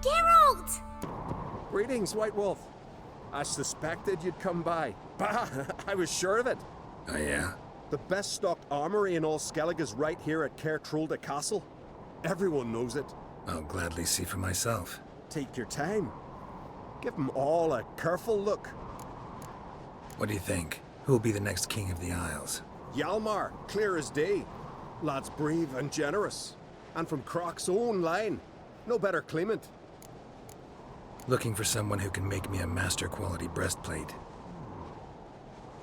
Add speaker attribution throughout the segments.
Speaker 1: Geralt!
Speaker 2: Greetings, White Wolf. I suspected you'd come by. Bah, I was sure of it.
Speaker 3: Oh yeah?
Speaker 2: The best stocked armory in all Skellig is right here at Kaer Trolde Castle. Everyone knows it.
Speaker 3: I'll gladly see for myself.
Speaker 2: Take your time. Give them all a careful look.
Speaker 3: What do you think? Who'll be the next king of the Isles?
Speaker 2: Hjalmar, clear as day. Lad's brave and generous. And from Croc's own line. No better claimant.
Speaker 3: Looking for someone who can make me a master quality breastplate.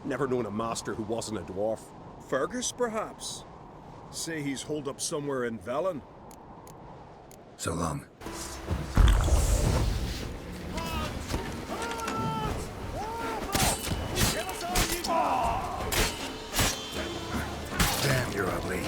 Speaker 2: Never known a master who wasn't a dwarf. Fergus, perhaps? Say he's holed up somewhere in Velen.
Speaker 3: So long. Damn, you're ugly.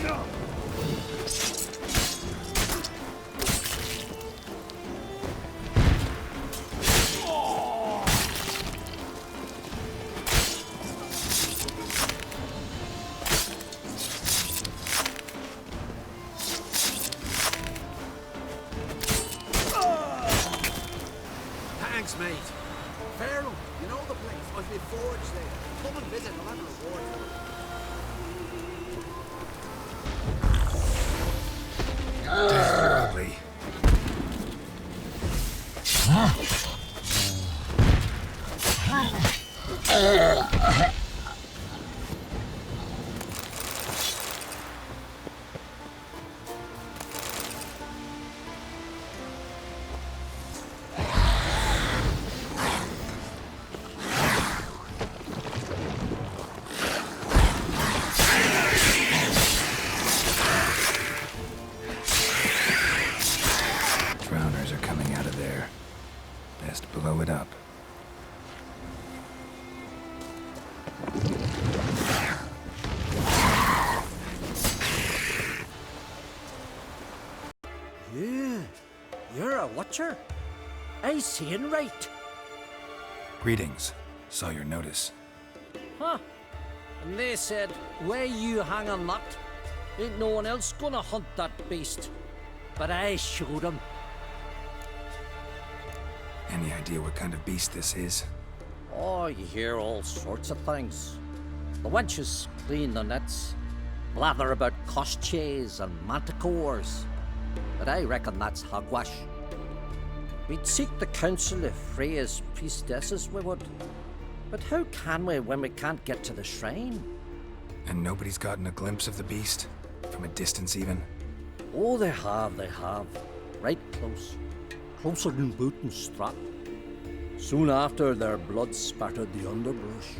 Speaker 4: Thanks, mate. Pharaoh, you know the place. I've been forged there. Come and visit. I'll have a reward for it.
Speaker 3: Damn, you're ugly. Drowners are coming out of there. Best blow it up.
Speaker 4: Yeah, you're a watcher. I seeing right.
Speaker 3: Greetings. Saw your notice.
Speaker 4: Huh. And they said, where you hanging that? Ain't no one else gonna hunt that beast. But I showed 'em.
Speaker 3: Any idea what kind of beast this is?
Speaker 4: Oh, you hear all sorts of things. The wenches clean the nets, blather about koshchays and manticores. But I reckon that's hogwash. We'd seek the counsel of Freya's priestesses, we would. But how can we when we can't get to the shrine?
Speaker 3: And nobody's gotten a glimpse of the beast? From a distance even?
Speaker 4: Oh, they have. Right close. Closer than boot and strap. Soon after, their blood spattered the underbrush.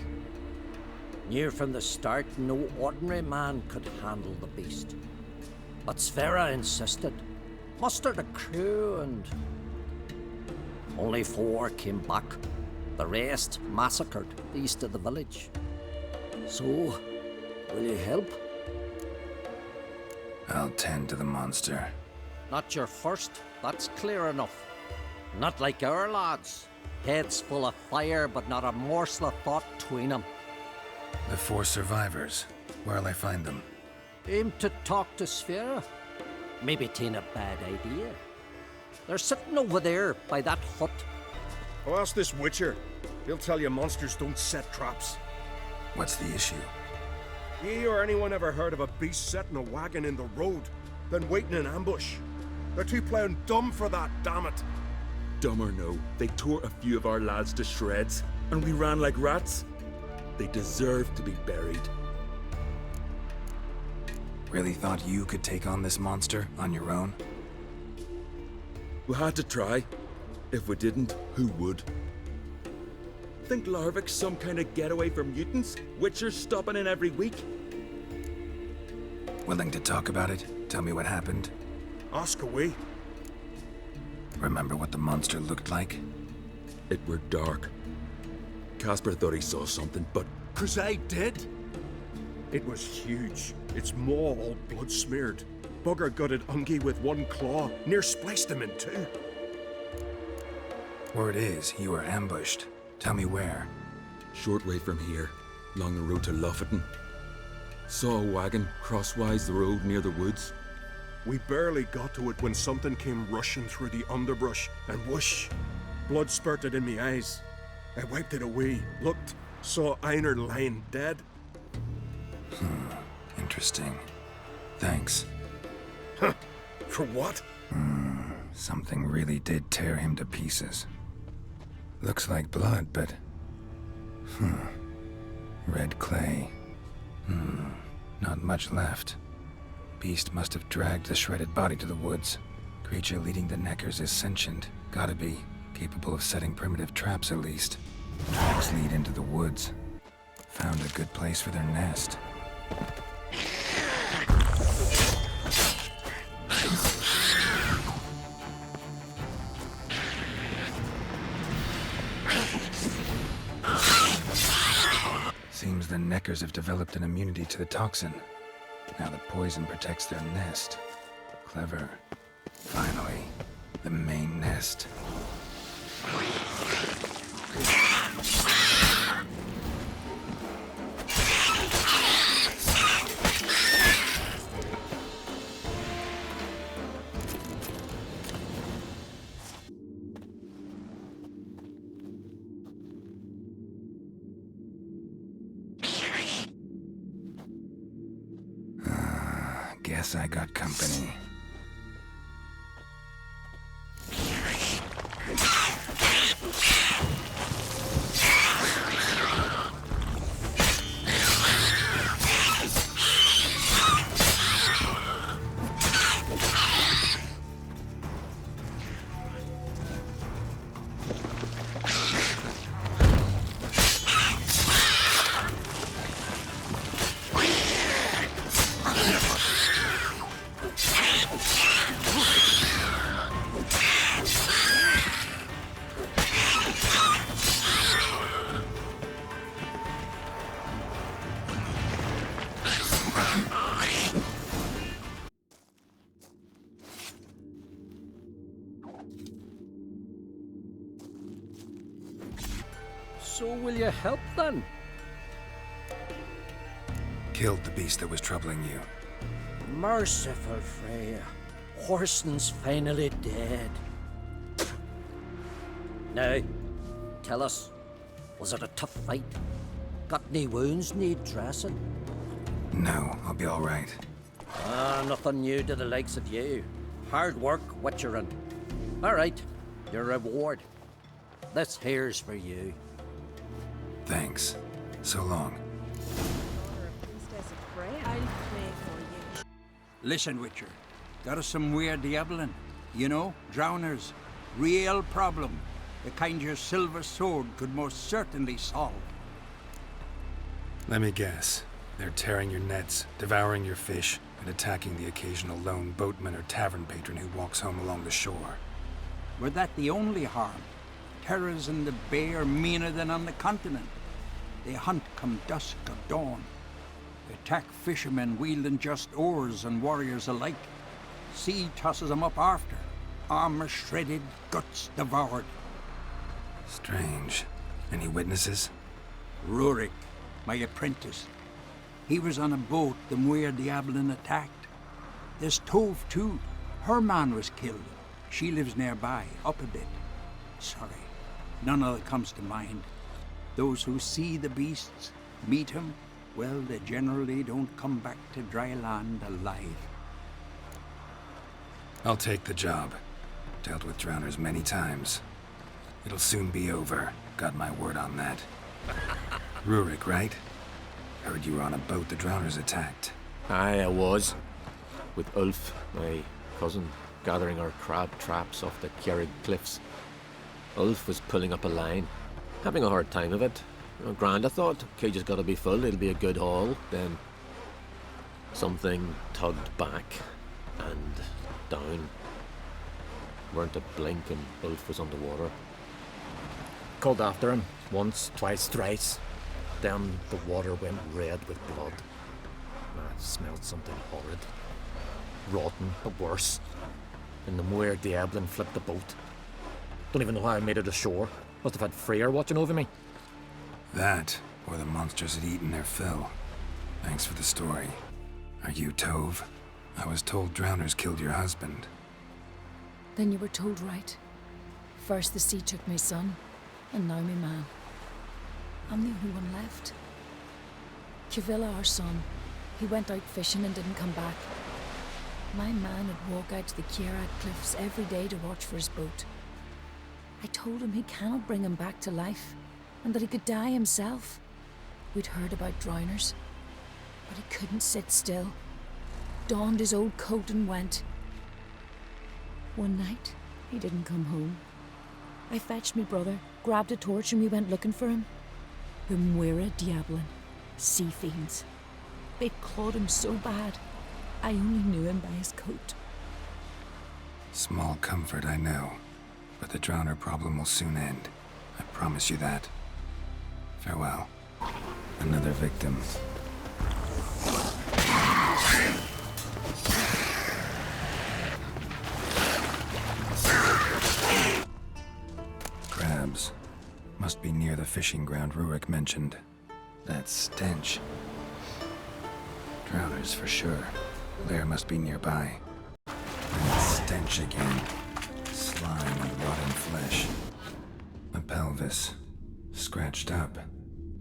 Speaker 4: Near from the start, no ordinary man could handle the beast. But Sverre insisted. Mustered a crew and... only 4 came back. The rest massacred east of the village. So, will you help?
Speaker 3: I'll tend to the monster.
Speaker 4: Not your first, that's clear enough. Not like our lads. Heads full of fire, but not a morsel of thought between them.
Speaker 3: The 4 survivors. Where'll I find them?
Speaker 4: Aim to talk to Sverre. Maybe 'tain't a bad idea. They're sitting over there by that hut.
Speaker 2: Oh, ask this Witcher. He'll tell you monsters don't set traps.
Speaker 3: What's the issue?
Speaker 2: Ye or anyone ever heard of a beast setting a wagon in the road, then waiting in ambush? They're too plowing dumb for that, damn it.
Speaker 5: Dumb or no, they tore a few of our lads to shreds, and we ran like rats. They deserve to be buried.
Speaker 3: Really thought you could take on this monster on your own?
Speaker 5: We had to try. If we didn't, who would? Think Larvik's some kind of getaway for mutants? Witchers stopping in every week?
Speaker 3: Willing to talk about it? Tell me what happened?
Speaker 2: Ask away.
Speaker 3: Remember what the monster looked like?
Speaker 5: It were dark. Casper thought he saw something, but...
Speaker 2: 'Cause I did. It was huge. Its maw all blood smeared. Bugger gutted Ungi with 1 claw, near spliced him in 2.
Speaker 3: Word is, you were ambushed. Tell me where.
Speaker 5: Short way from here, along the road to Lofferton. Saw a wagon crosswise the road near the woods.
Speaker 2: We barely got to it when something came rushing through the underbrush, and whoosh, blood spurted in me eyes. I wiped it away, looked, saw Einar lying dead.
Speaker 3: Interesting. Thanks.
Speaker 2: Huh, for what?
Speaker 3: Something really did tear him to pieces. Looks like blood, but... Red clay. Not much left. Beast must have dragged the shredded body to the woods. Creature leading the Neckers is sentient. Gotta be. Capable of setting primitive traps, at least. Tracks lead into the woods. Found a good place for their nest. Seems the Neckers have developed an immunity to the toxin. Now the poison protects their nest. Clever. Finally, the main nest. Guess I got company.
Speaker 4: So will you help then?
Speaker 3: Killed the beast that was troubling you.
Speaker 4: Merciful Freya. Horson's finally dead. Now, tell us, was it a tough fight? Got any wounds need dressing?
Speaker 3: No, I'll be all right.
Speaker 4: Nothing new to the likes of you. Hard work, Witcherin. All right, your reward. This here's for you.
Speaker 3: Thanks. So long.
Speaker 1: Listen, Witcher. Got us some weird diabolin. You know, drowners. Real problem. The kind your silver sword could most certainly solve.
Speaker 3: Let me guess. They're tearing your nets, devouring your fish, and attacking the occasional lone boatman or tavern patron who walks home along the shore.
Speaker 1: Were that the only harm? Terrors in the bay are meaner than on the continent. They hunt come dusk or dawn. Attack fishermen wielding just oars and warriors alike. Sea tosses them up after. Armor shredded, guts devoured.
Speaker 3: Strange. Any witnesses?
Speaker 1: Rurik, my apprentice. He was on a boat the Muir Diabolin attacked. There's Tove too. Her man was killed. She lives nearby, up a bit. Sorry, none other comes to mind. Those who see the beasts, meet him, well, they generally don't come back to dry land alive.
Speaker 3: I'll take the job. Dealt with drowners many times. It'll soon be over. Got my word on that. Rurik, right? Heard you were on a boat the drowners attacked.
Speaker 6: Aye, I was. With Ulf, my cousin, gathering our crab traps off the Kaer cliffs. Ulf was pulling up a line, having a hard time of it. Grand, I thought. Cage has got to be full, it'll be a good haul. Then something tugged back and down. Weren't a blink and Ulf was underwater. Called after him once, twice, thrice. Then the water went red with blood. I smelled something horrid. Rotten, but worse. And the Muir Diabolin flipped the boat. Don't even know how I made it ashore. Must have had Freyr watching over me.
Speaker 3: That, or the monsters had eaten their fill. Thanks for the story. Are you Tove? I was told drowners killed your husband.
Speaker 7: Then you were told right. First the sea took my son, and now my man. I'm the only one left. Cavilla, our son, he went out fishing and didn't come back. My man would walk out to the Kaer cliffs every day to watch for his boat. I told him he cannot bring him back to life, and that he could die himself. We'd heard about drowners, but he couldn't sit still. Donned his old coat and went. One night, he didn't come home. I fetched me brother, grabbed a torch, and we went looking for him. The Muira Diablin, sea fiends. They clawed him so bad, I only knew him by his coat.
Speaker 3: Small comfort, I know. But the drowner problem will soon end. I promise you that. Farewell. Another victim. Crabs. Must be near the fishing ground Rurik mentioned. That stench. Drowners for sure. Lair must be nearby. And that stench again. Slime and rotten flesh. A pelvis. Scratched up.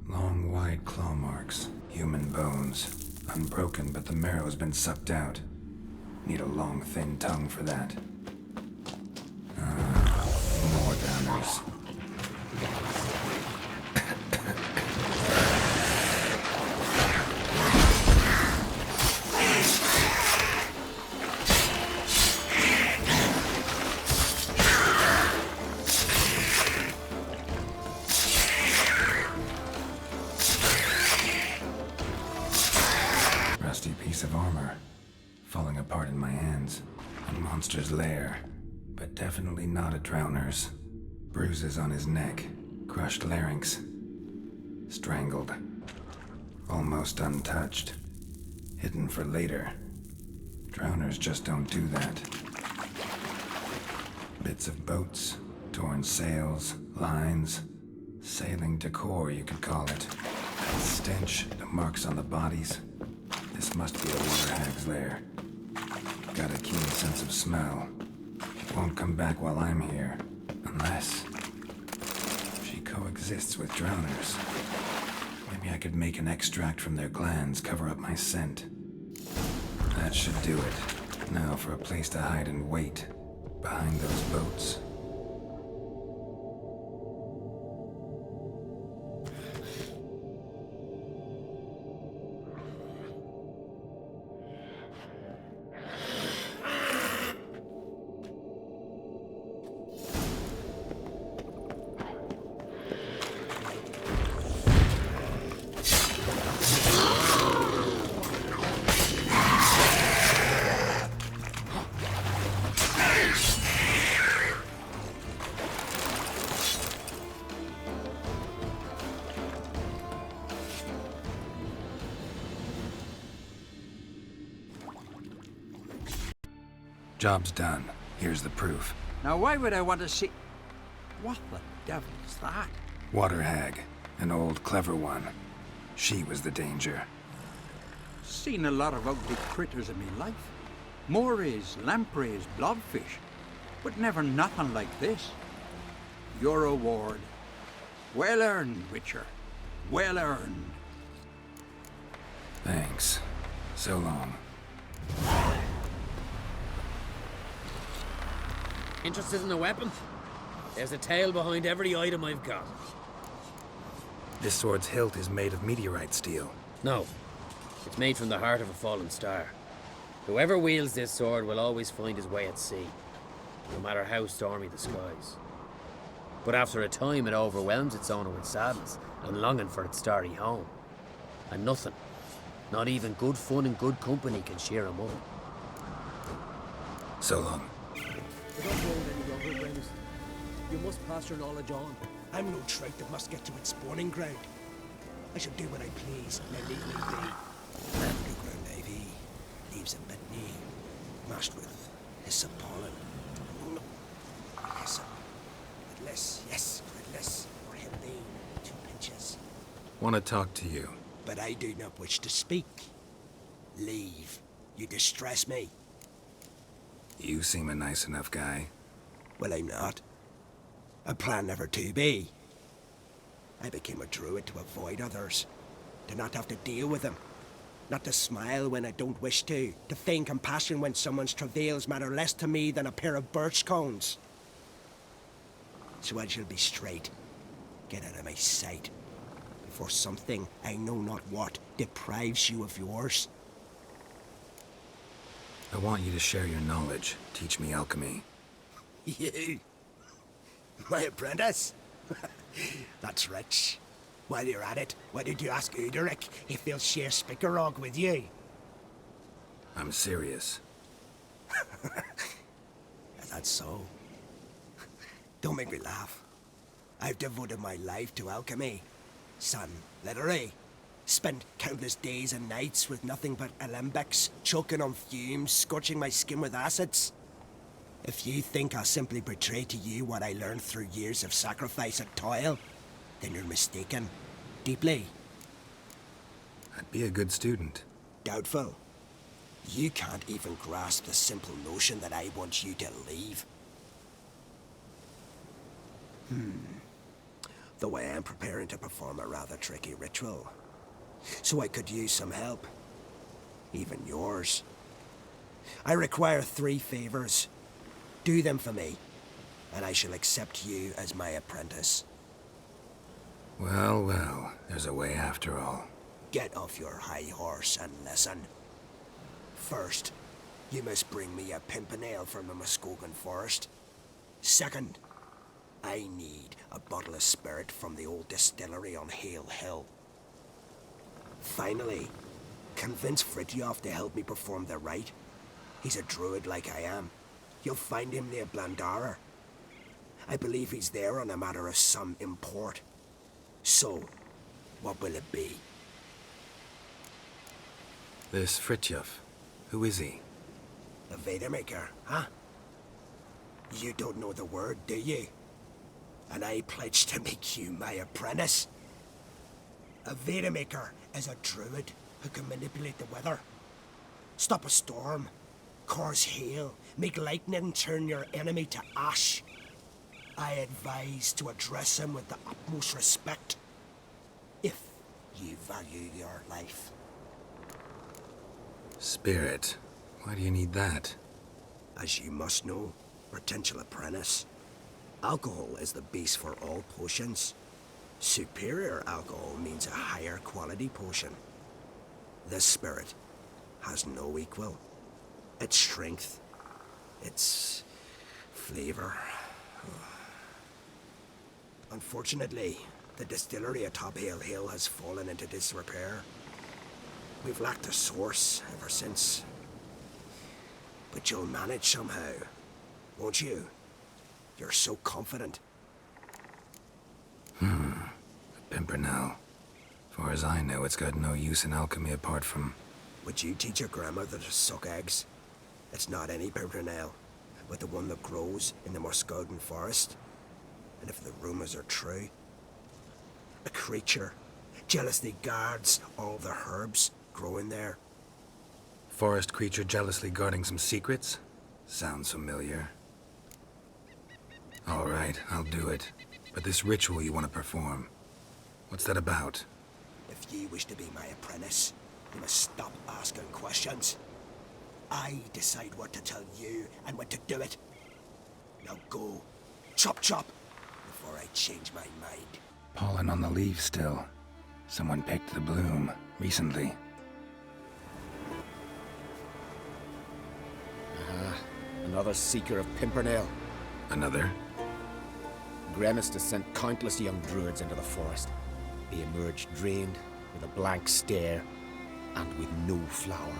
Speaker 3: Long, wide claw marks. Human bones. Unbroken, but the marrow's been sucked out. Need a long, thin tongue for that. More drowners. Rusty piece of armor, falling apart in my hands. A monster's lair, but definitely not a drowner's. Bruises on his neck, crushed larynx, strangled, almost untouched, hidden for later. Drowners just don't do that. Bits of boats, torn sails, lines, sailing decor you could call it. The stench, the marks on the bodies. This must be the water hag's lair. Got a keen sense of smell. She won't come back while I'm here. Unless she coexists with drowners. Maybe I could make an extract from their glands, cover up my scent. That should do it. Now for a place to hide and wait. Behind those boats. Job's done. Here's the proof.
Speaker 1: Now why would I want to see... What the devil's that?
Speaker 3: Water hag. An old, clever one. She was the danger.
Speaker 1: Seen a lot of ugly critters in me life. Morays, lampreys, blobfish. But never nothing like this. Your reward. Well earned, Witcher. Well earned.
Speaker 3: Thanks. So long.
Speaker 8: Interested in a weapon? There's a tale behind every item I've got.
Speaker 3: This sword's hilt is made of meteorite steel.
Speaker 8: No. It's made from the heart of a fallen star. Whoever wields this sword will always find his way at sea, no matter how stormy the skies. But after a time it overwhelms its owner with sadness and longing for its starry home. And nothing, not even good fun and good company, can cheer him up.
Speaker 3: So long.
Speaker 9: I don't know any younger, Brennus. You must pass your knowledge on. I'm no trout that must get to its spawning ground. I shall do what I please, and leave me be. That blue ground ivy leaves a bit near, mashed with hyssop pollen. Hyssop. But less, yes, but less, or heavily, 2 pinches.
Speaker 3: Want to talk to you.
Speaker 9: But I do not wish to speak. Leave. You distress me.
Speaker 3: You seem a nice enough guy.
Speaker 9: Well, I'm not. I plan never to be. I became a druid to avoid others, to not have to deal with them, not to smile when I don't wish to feign compassion when someone's travails matter less to me than a pair of birch cones. So I shall be straight. Get out of my sight, before something, I know not what, deprives you of yours.
Speaker 3: I want you to share your knowledge. Teach me alchemy.
Speaker 9: You? My apprentice? That's rich. While you're at it, why did you ask Uderic if he'll share Spickerog with you?
Speaker 3: I'm serious.
Speaker 9: That's so. Don't make me laugh. I've devoted my life to alchemy. Son, literally. Spent countless days and nights with nothing but alembics, choking on fumes, scorching my skin with acids. If you think I'll simply betray to you what I learned through years of sacrifice and toil, then you're mistaken. Deeply.
Speaker 3: I'd be a good student.
Speaker 9: Doubtful. You can't even grasp the simple notion that I want you to leave. Though I am preparing to perform a rather tricky ritual. So I could use some help. Even yours. I require 3 favors. Do them for me, and I shall accept you as my apprentice.
Speaker 3: Well, well, there's a way after all.
Speaker 9: Get off your high horse and listen. First, you must bring me a pimpernel from the Muskogan forest. Second, I need a bottle of spirit from the old distillery on Hale Hill. Finally, convince Fritjof to help me perform the rite. He's a druid like I am. You'll find him near Blandara. I believe he's there on a matter of some import. So, what will it be?
Speaker 3: This Fritjof, who is he?
Speaker 9: A Vadermaker, huh? You don't know the word, do you? And I pledge to make you my apprentice. A Vadermaker is a druid who can manipulate the weather. Stop a storm, cause hail, make lightning turn your enemy to ash. I advise to address him with the utmost respect, if you value your life.
Speaker 3: Spirit. Why do you need that?
Speaker 9: As you must know, potential apprentice, alcohol is the base for all potions. Superior alcohol means a higher quality potion. This spirit has no equal. Its strength, its flavor. Unfortunately, the distillery atop Hale Hill has fallen into disrepair. We've lacked a source ever since. But you'll manage somehow, won't you? You're so confident.
Speaker 3: Pimpernel. Far as I know, it's got no use in alchemy apart from...
Speaker 9: Would you teach your grandmother to suck eggs? It's not any pimpernel, but the one that grows in the Muskogan forest. And if the rumors are true, a creature jealously guards all the herbs growing there.
Speaker 3: Forest creature jealously guarding some secrets? Sounds familiar. All right, I'll do it. But this ritual you want to perform, what's that about?
Speaker 9: If you wish to be my apprentice, you must stop asking questions. I decide what to tell you and when to do it. Now go. Chop chop, before I change my mind.
Speaker 3: Pollen on the leaves still. Someone picked the bloom recently.
Speaker 8: Another seeker of Pimpernel.
Speaker 3: Another?
Speaker 8: Gremist has sent countless young druids into the forest. They emerge drained, with a blank stare, and with no flower.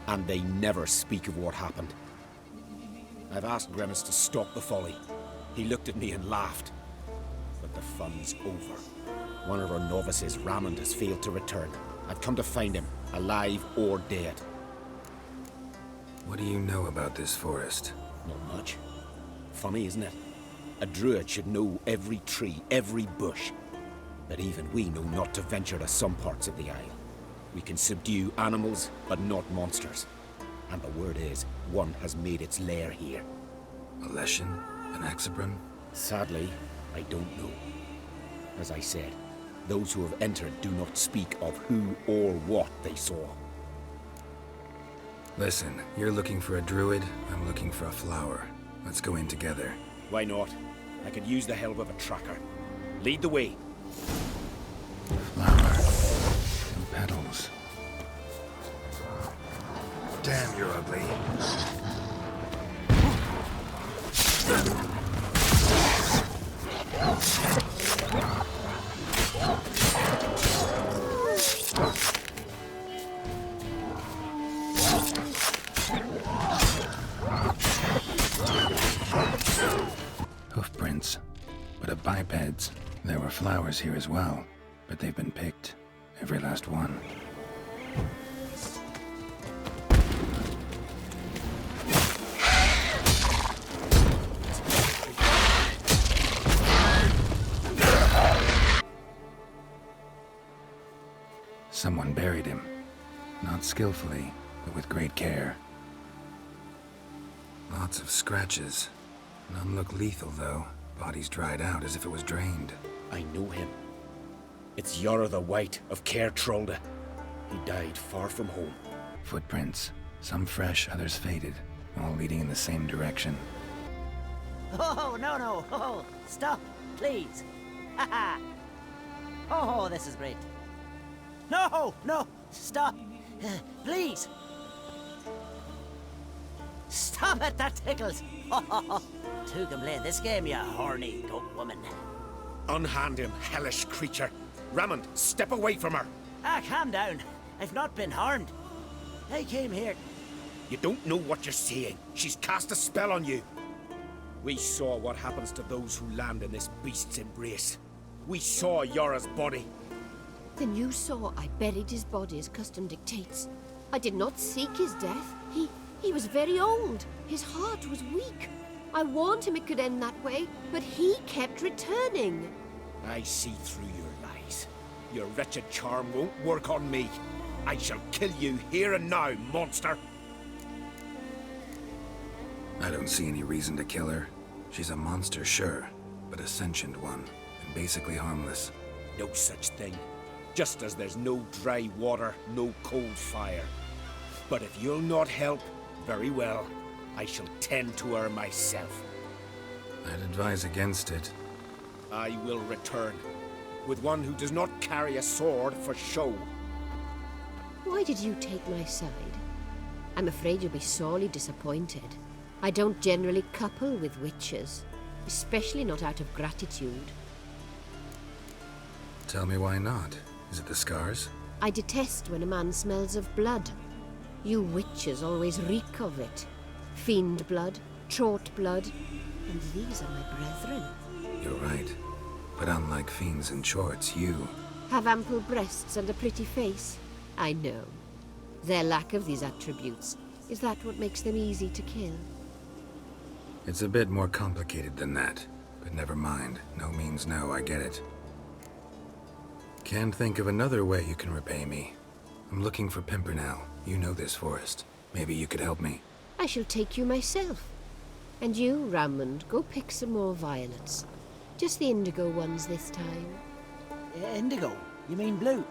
Speaker 8: And they never speak of what happened. I've asked Gremist to stop the folly. He looked at me and laughed. But the fun's over. One of our novices, Ramond, has failed to return. I've come to find him, alive or dead.
Speaker 3: What do you know about this forest?
Speaker 8: Not much. Funny, isn't it? A druid should know every tree, every bush. But even we know not to venture to some parts of the isle. We can subdue animals, but not monsters.
Speaker 9: And the word is, one has made its lair here.
Speaker 3: A Leshen? An Axabron?
Speaker 9: Sadly, I don't know. As I said, those who have entered do not speak of who or what they saw.
Speaker 3: Listen, you're looking for a druid, I'm looking for a flower. Let's go in together.
Speaker 9: Why not? I could use the help of a tracker. Lead the way.
Speaker 3: Flower. 2 petals. Damn, you're ugly. Hoofprints, but of bipeds. There were flowers here as well, but they've been picked. Every last one. Someone buried him. Not skillfully, but with great care. Lots of scratches. None look lethal, though. Body's dried out as if it was drained.
Speaker 9: I know him. It's Yara the White of Kaer Trolde. He died far from home.
Speaker 3: Footprints. Some fresh, others faded. All leading in the same direction.
Speaker 10: Oh, no. Oh, stop, please. Haha. Oh, this is great. No, stop. Please. Stop it, that tickles. Two can play this game, you horny goat woman.
Speaker 9: Unhand him, hellish creature. Raymond, step away from her.
Speaker 10: Calm down. I've not been harmed. I came here.
Speaker 9: You don't know what you're saying. She's cast a spell on you. We saw what happens to those who land in this beast's embrace. We saw Yara's body.
Speaker 11: Then you saw I buried his body as custom dictates. I did not seek his death. He was very old. His heart was weak. I warned him it could end that way, but he kept returning.
Speaker 9: I see through your lies. Your wretched charm won't work on me. I shall kill you here and now, monster.
Speaker 3: I don't see any reason to kill her. She's a monster, sure, but a sentient one, and basically harmless.
Speaker 9: No such thing. Just as there's no dry water, no cold fire. But if you'll not help, very well. I shall tend to her myself.
Speaker 3: I'd advise against it.
Speaker 9: I will return, with one who does not carry a sword for show.
Speaker 11: Why did you take my side? I'm afraid you'll be sorely disappointed. I don't generally couple with witches, especially not out of gratitude.
Speaker 3: Tell me why not. Is it the scars?
Speaker 11: I detest when a man smells of blood. You witches always reek of it. Fiend blood, trot blood, and these are my brethren.
Speaker 3: You're right. But unlike fiends and chorts, you...
Speaker 11: Have ample breasts and a pretty face. I know. Their lack of these attributes, is that what makes them easy to kill?
Speaker 3: It's a bit more complicated than that. But never mind. No means no, I get it. Can't think of another way you can repay me. I'm looking for Pimpernel. You know this forest. Maybe you could help me.
Speaker 11: I shall take you myself. And you, Raymond, go pick some more violets. Just the indigo ones this time.
Speaker 10: Indigo? You mean blue?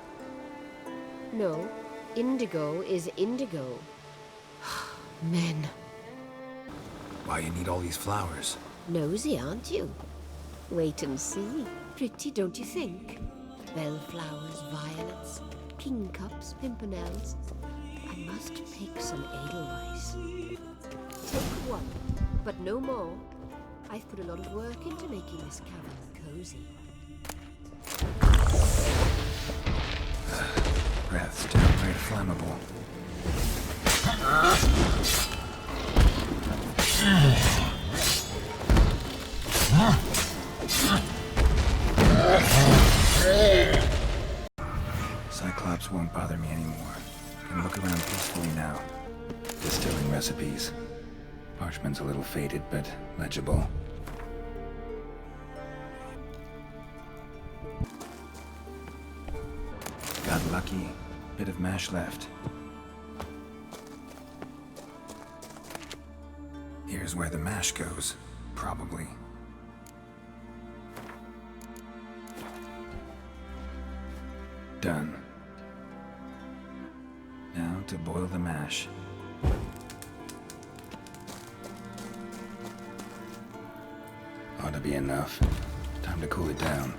Speaker 11: No, indigo is indigo. Men.
Speaker 3: Why you need all these flowers?
Speaker 11: Nosy, aren't you? Wait and see. Pretty, don't you think? Bellflowers, violets, kingcups, pimpernels. I must pick some edelweiss. Take one, but no more. I've put a lot of work into making this cavern cozy.
Speaker 3: Breath's downright flammable. Cyclops won't bother me anymore. I can look around peacefully now. Distilling recipes. Parchment's a little faded, but legible. Got lucky. Bit of mash left. Here's where the mash goes, probably. Done. Now to boil the mash. Ought to be enough. Time to cool it down.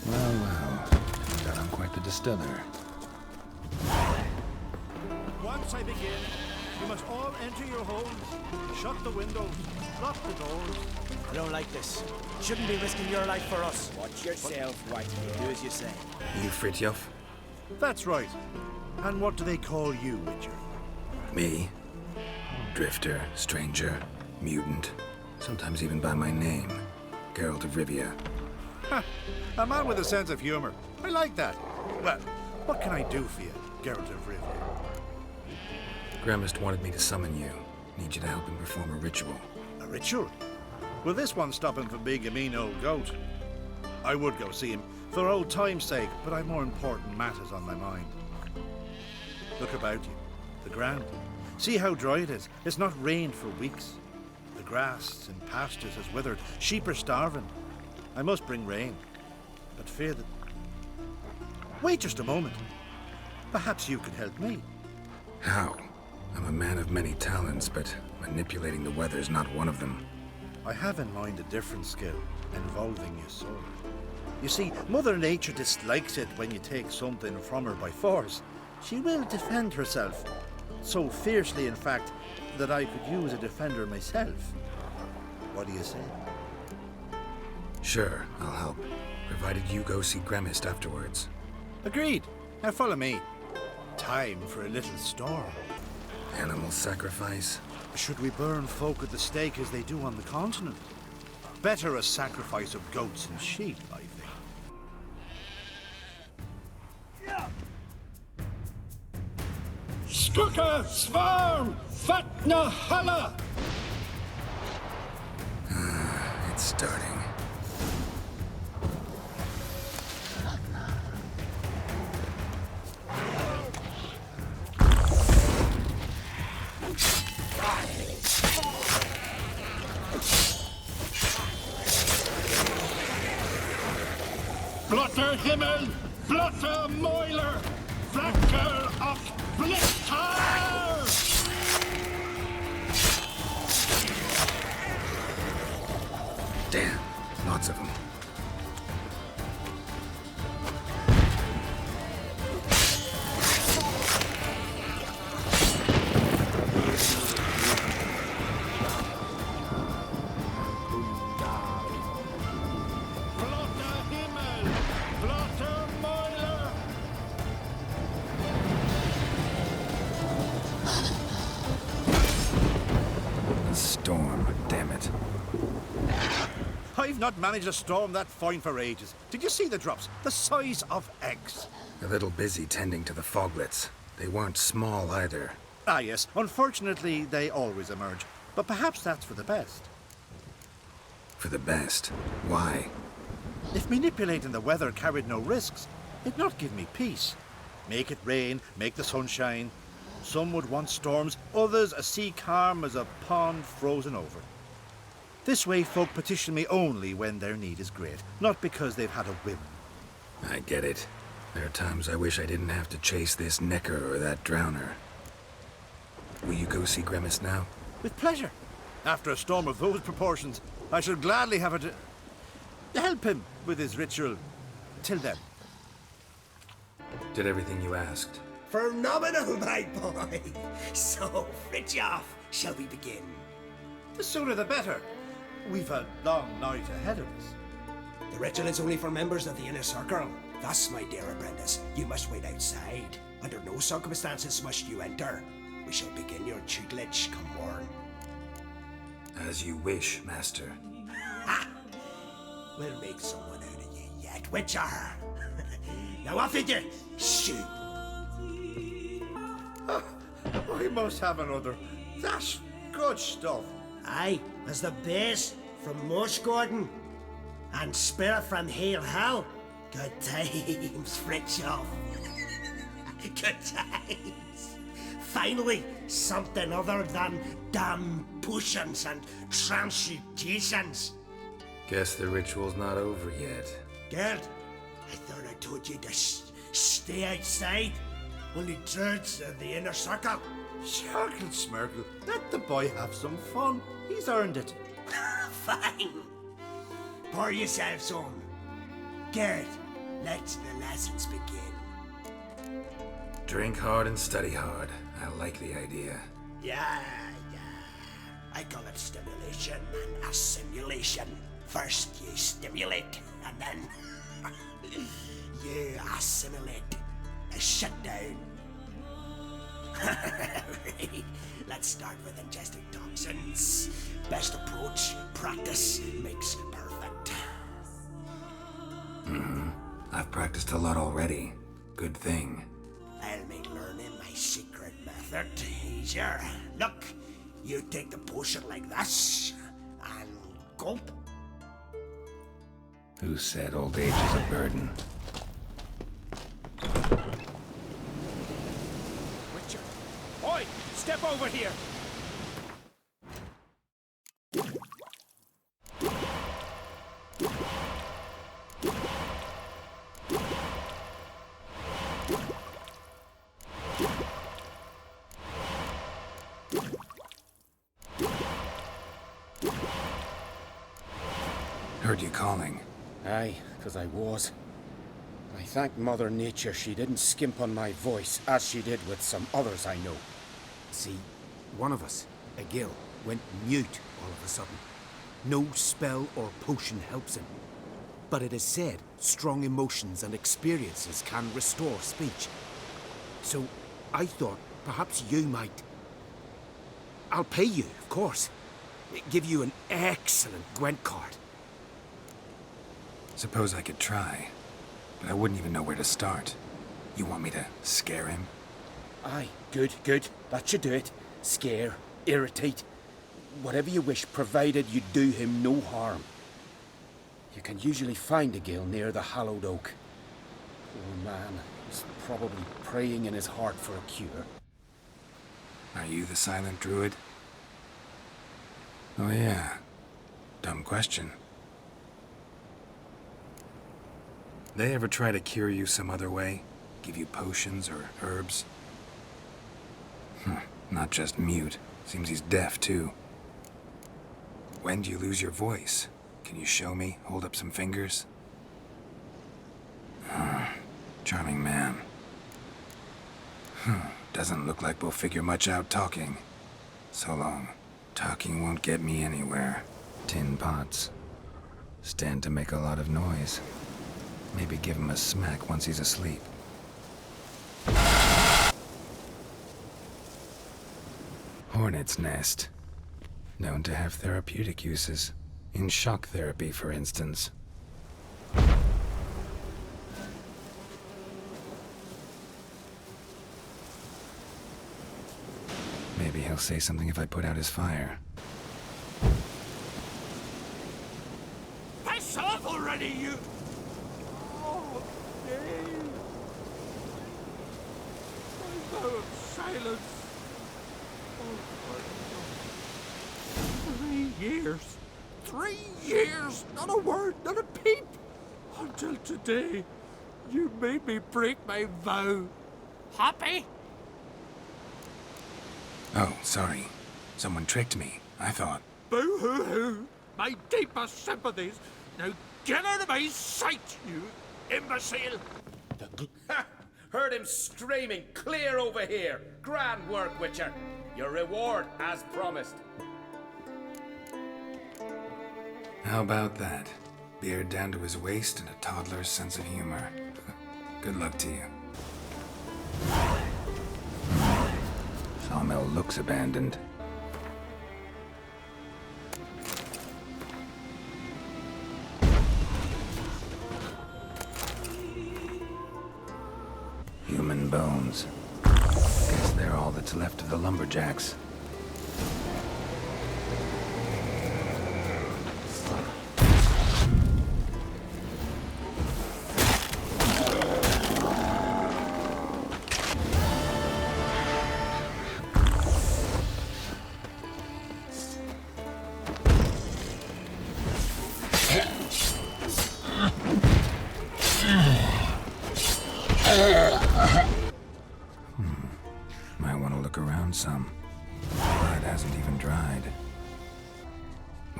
Speaker 3: Well, well. Turns out I'm quite the distiller.
Speaker 12: Once I begin, you must all enter your homes, shut the windows, lock the doors.
Speaker 9: I don't like this. Shouldn't be risking your life for us. Watch yourself, White. Do as you say.
Speaker 3: You Fritjof?
Speaker 12: That's right. And what do they call you, Witcher?
Speaker 3: Me? Drifter, stranger, mutant. Sometimes even by my name. Geralt of Rivia.
Speaker 12: Ha! A man with a sense of humor. I like that. Well, what can I do for you, Geralt of Rivia?
Speaker 3: Gremist wanted me to summon you. Need you to help him perform a ritual.
Speaker 12: A ritual? Will this one stop him from being a mean old goat? I would go see him for old time's sake, but I've more important matters on my mind. Look about you. The ground. See how dry it is. It's not rained for weeks. The grass in pastures has withered. Sheep are starving. I must bring rain, but fear that... Wait just a moment. Perhaps you could help me.
Speaker 3: How? I'm a man of many talents, but manipulating the weather's not one of them.
Speaker 12: I have in mind a different skill, involving your sword. You see, Mother Nature dislikes it when you take something from her by force. She will defend herself. So fiercely, in fact, that I could use a defender myself. What do you say?
Speaker 3: Sure, I'll help. Provided you go see Gremist afterwards.
Speaker 12: Agreed. Now follow me. Time for a little storm.
Speaker 3: Animal sacrifice?
Speaker 12: Should we burn folk at the stake as they do on the continent? Better a sacrifice of goats and sheep, I think.
Speaker 2: Skuka Svarm Fatna Hala!
Speaker 3: It's starting.
Speaker 2: Blotter Himmel, Blotter Moiler, Flacker of Blister!
Speaker 3: Damn, lots of them.
Speaker 2: Blotter Himmel, Blotter Moiler!
Speaker 3: A storm, damn it.
Speaker 12: I've not managed a storm that fine for ages. Did you see the drops? The size of eggs.
Speaker 3: A little busy tending to the foglets. They weren't small either.
Speaker 12: Ah, yes. Unfortunately, they always emerge. But perhaps that's for the best.
Speaker 3: For the best. Why?
Speaker 12: If manipulating the weather carried no risks, it'd not give me peace. Make it rain, make the sun shine. Some would want storms, others a sea calm as a pond frozen over. This way folk petition me only when their need is great, not because they've had a whim.
Speaker 3: I get it. There are times I wish I didn't have to chase this necker or that drowner. Will you go see Gremist now?
Speaker 12: With pleasure. After a storm of those proportions, I should gladly have it to help him with his ritual. Till then.
Speaker 3: Did everything you asked.
Speaker 9: Phenomenal, my boy. So, Fritjof, shall we begin?
Speaker 12: The sooner the better. We've a long night ahead of us.
Speaker 9: The ritual is only for members of the inner circle. Thus, my dear apprentice, you must wait outside. Under no circumstances must you enter. We shall begin your tutelage come morn.
Speaker 3: As you wish, master.
Speaker 9: Ha! We'll make someone out of you yet, Witcher. Now off with you. Shoot.
Speaker 12: We must have another. That's good stuff.
Speaker 9: Aye, as the base from Moss Gordon and Spirit from Hail Hell. Good times, Fritjof. Good times. Finally, something other than damn potions and transmutations.
Speaker 3: Guess the ritual's not over yet.
Speaker 9: Gerd, I thought I told you to stay outside. Only druids are the inner circle.
Speaker 12: Smirkle, Smirkle. Let the boy have some fun. He's earned it.
Speaker 9: Fine. Pour yourselves on. Gerd, let the lessons begin.
Speaker 3: Drink hard and study hard. I like the idea.
Speaker 9: Yeah. I call it stimulation and assimilation. First you stimulate, and then you assimilate. Shut down. Right. Let's start with ingesting toxins. Best approach, practice makes perfect.
Speaker 3: I've practiced a lot already. Good thing.
Speaker 9: I'll make learning my secret method easier. Look, you take the potion like this, and gulp.
Speaker 3: Who said old age is a burden?
Speaker 9: Richard, oi, step over here.
Speaker 3: Heard you calling.
Speaker 13: Aye, 'cause I was. I thank Mother Nature she didn't skimp on my voice, as she did with some others I know.
Speaker 14: See, one of us, a gill, went mute all of a sudden. No spell or potion helps him. But it is said strong emotions and experiences can restore speech. So I thought perhaps you might... I'll pay you, of course. Give you an excellent Gwent card.
Speaker 3: Suppose I could try, but I wouldn't even know where to start. You want me to scare him?
Speaker 13: Aye, good. That should do it. Scare, irritate, whatever you wish, provided you do him no harm. You can usually find a gill near the hallowed oak. Poor man, he's probably praying in his heart for a cure.
Speaker 3: Are you the silent druid? Oh yeah. Dumb question. They ever try to cure you some other way? Give you potions or herbs? Not just mute. Seems he's deaf, too. When do you lose your voice? Can you show me? Hold up some fingers? Charming man. Doesn't look like we'll figure much out talking. So long. Talking won't get me anywhere. Tin pots. Stand to make a lot of noise. Maybe give him a smack once he's asleep. Hornet's nest. Known to have therapeutic uses. In shock therapy, for instance. Maybe he'll say something if I put out his fire.
Speaker 9: Piss off already, you... Oh, Dave. My vow of silence. Oh, 3 years. 3 years! Not a word, not a peep! Until today, you made me break my vow. Happy?
Speaker 3: Oh, sorry. Someone tricked me, I thought.
Speaker 9: Boo-hoo-hoo! My deepest sympathies. Now get out of my sight, you imbecile!
Speaker 15: Heard him screaming, clear over here. Grand work, Witcher. Your reward, as promised.
Speaker 3: How about that? Beard down to his waist and a toddler's sense of humor. Good luck to you. Sawmill looks abandoned. Human bones. Guess they're all that's left of the lumberjacks.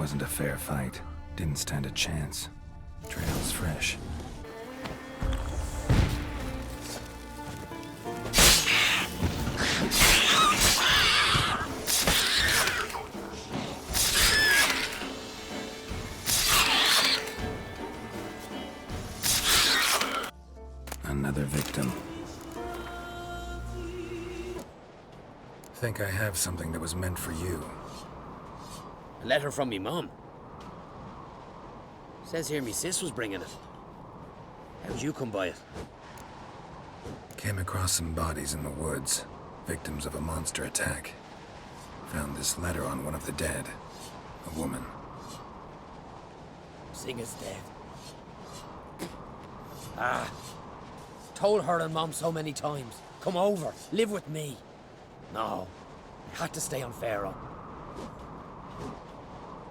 Speaker 3: Wasn't a fair fight. Didn't stand a chance. Trail's fresh. Another victim. Think I have something that was meant for you.
Speaker 8: A letter from me mum. Says here me sis was bringing it. How'd you come by it?
Speaker 3: Came across some bodies in the woods, victims of a monster attack. Found this letter on one of the dead. A woman.
Speaker 8: Singer's dead. Ah. Told her and Mom so many times. Come over, live with me. No. I had to stay on Pharaoh.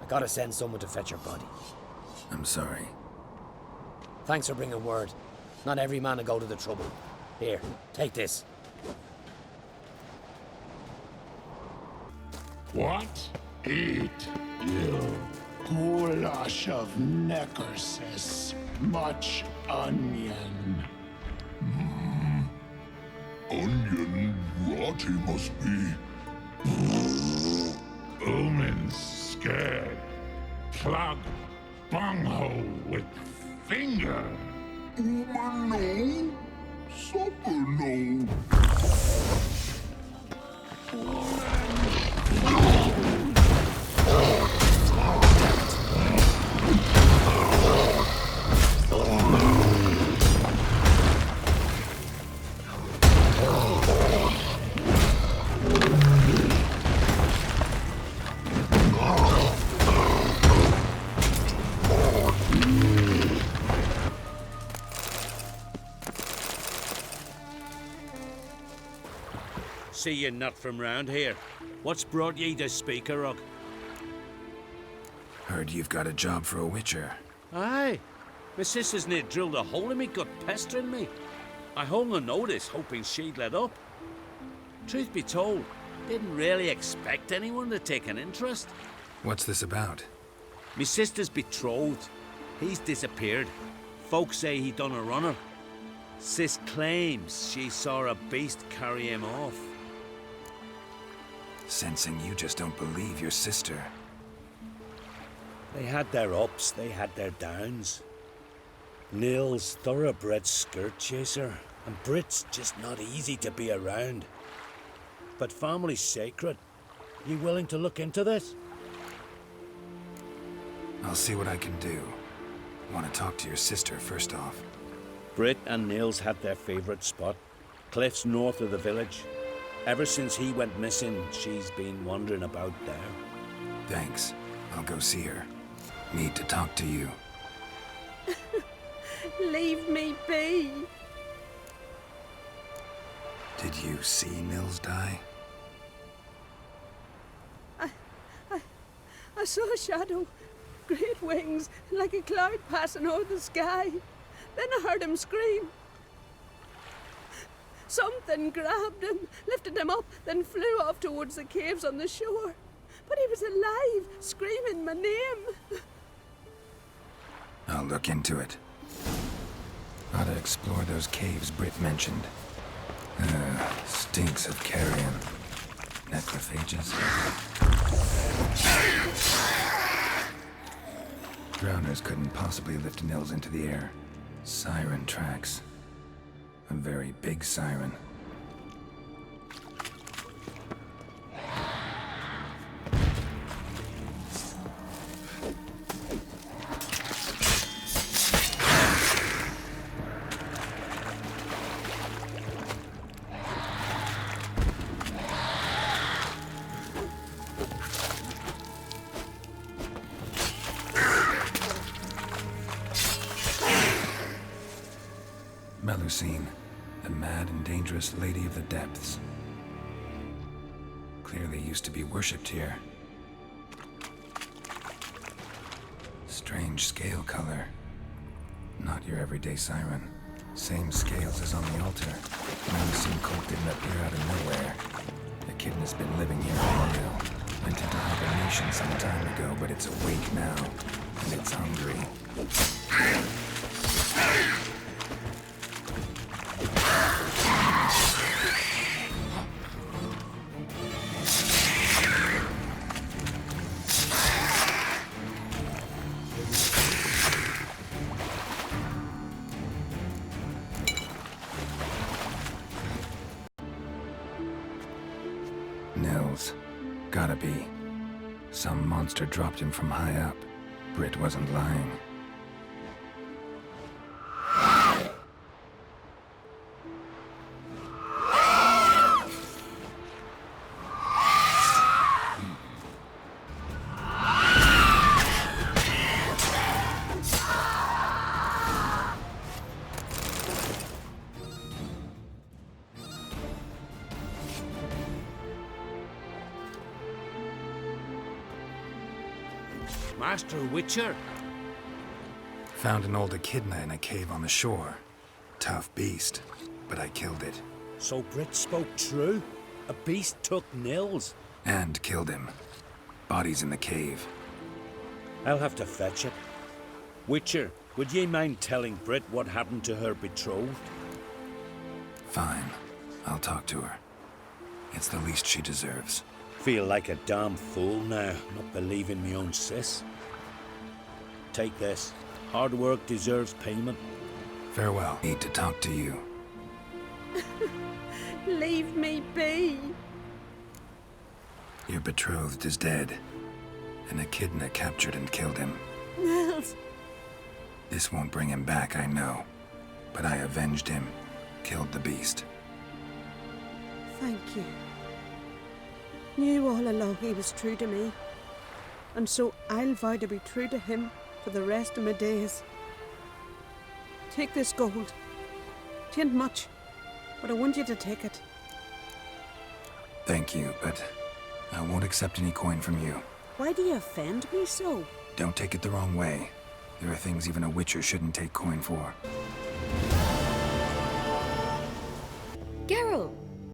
Speaker 8: I gotta send someone to fetch her body.
Speaker 3: I'm sorry.
Speaker 8: Thanks for bringing word. Not every man will go to the trouble. Here, take this.
Speaker 16: What? Eat, you goulash of necrosis. Much onion.
Speaker 17: Onion rot he must be.
Speaker 16: Omen's scared. Plug bunghole with finger.
Speaker 17: Woman no, supper no.
Speaker 18: See you not from round here. What's brought ye to Speaker Rock?
Speaker 3: Heard you've got a job for a witcher.
Speaker 18: Aye. My sister's near drilled a hole in me gut pestering me. I hung a notice hoping she'd let up. Truth be told, didn't really expect anyone to take an interest.
Speaker 3: What's this about?
Speaker 18: Me sister's betrothed. He's disappeared. Folks say he done a runner. Sis claims she saw a beast carry him off.
Speaker 3: Sensing you just don't believe your sister.
Speaker 18: They had their ups, they had their downs. Nils, thoroughbred skirt chaser, and Brit's just not easy to be around. But family's sacred. You willing to look into this?
Speaker 3: I'll see what I can do. Want to talk to your sister first off.
Speaker 18: Brit and Nils had their favourite spot, cliffs north of the village. Ever since he went missing, she's been wandering about there.
Speaker 3: Thanks. I'll go see her. Need to talk to you.
Speaker 11: Leave me be.
Speaker 3: Did you see Nils die?
Speaker 11: I saw a shadow, great wings, like a cloud passing over the sky. Then I heard him scream. Something grabbed him, lifted him up, then flew off towards the caves on the shore. But he was alive, screaming my name.
Speaker 3: I'll look into it. Ought to explore those caves Britt mentioned. Stinks of carrion. Necrophages. Drowners couldn't possibly lift Nils into the air. Siren tracks. A very big siren. Melusine, the mad and dangerous lady of the depths. Clearly used to be worshipped here. Strange scale color. Not your everyday siren. Same scales as on the altar. Melusine cult didn't appear out of nowhere. The kitten has been living here a while now. Went into hibernation some time ago, but it's awake now, and it's hungry. Nils. Gotta be. Some monster dropped him from high up. Britt wasn't lying.
Speaker 18: Master Witcher?
Speaker 3: Found an old echidna in a cave on the shore. Tough beast, but I killed it.
Speaker 18: So Britt spoke true? A beast took Nils?
Speaker 3: And killed him. Body's in the cave.
Speaker 18: I'll have to fetch it. Witcher, would ye mind telling Britt what happened to her betrothed?
Speaker 3: Fine. I'll talk to her. It's the least she deserves.
Speaker 18: Feel like a damn fool now, not believing me own sis. Take this. Hard work deserves payment.
Speaker 3: Farewell. Need to talk to you.
Speaker 11: Leave me be.
Speaker 3: Your betrothed is dead. An echidna captured and killed him.
Speaker 11: Nils.
Speaker 3: This won't bring him back, I know. But I avenged him. Killed the beast.
Speaker 11: Thank you. Knew all along he was true to me. And so I'll vow to be true to him for the rest of my days. Take this gold. 'Tain't much, but I want you to take it.
Speaker 3: Thank you, but I won't accept any coin from you.
Speaker 11: Why do you offend me so?
Speaker 3: Don't take it the wrong way. There are things even a witcher shouldn't take coin for.
Speaker 11: Geralt!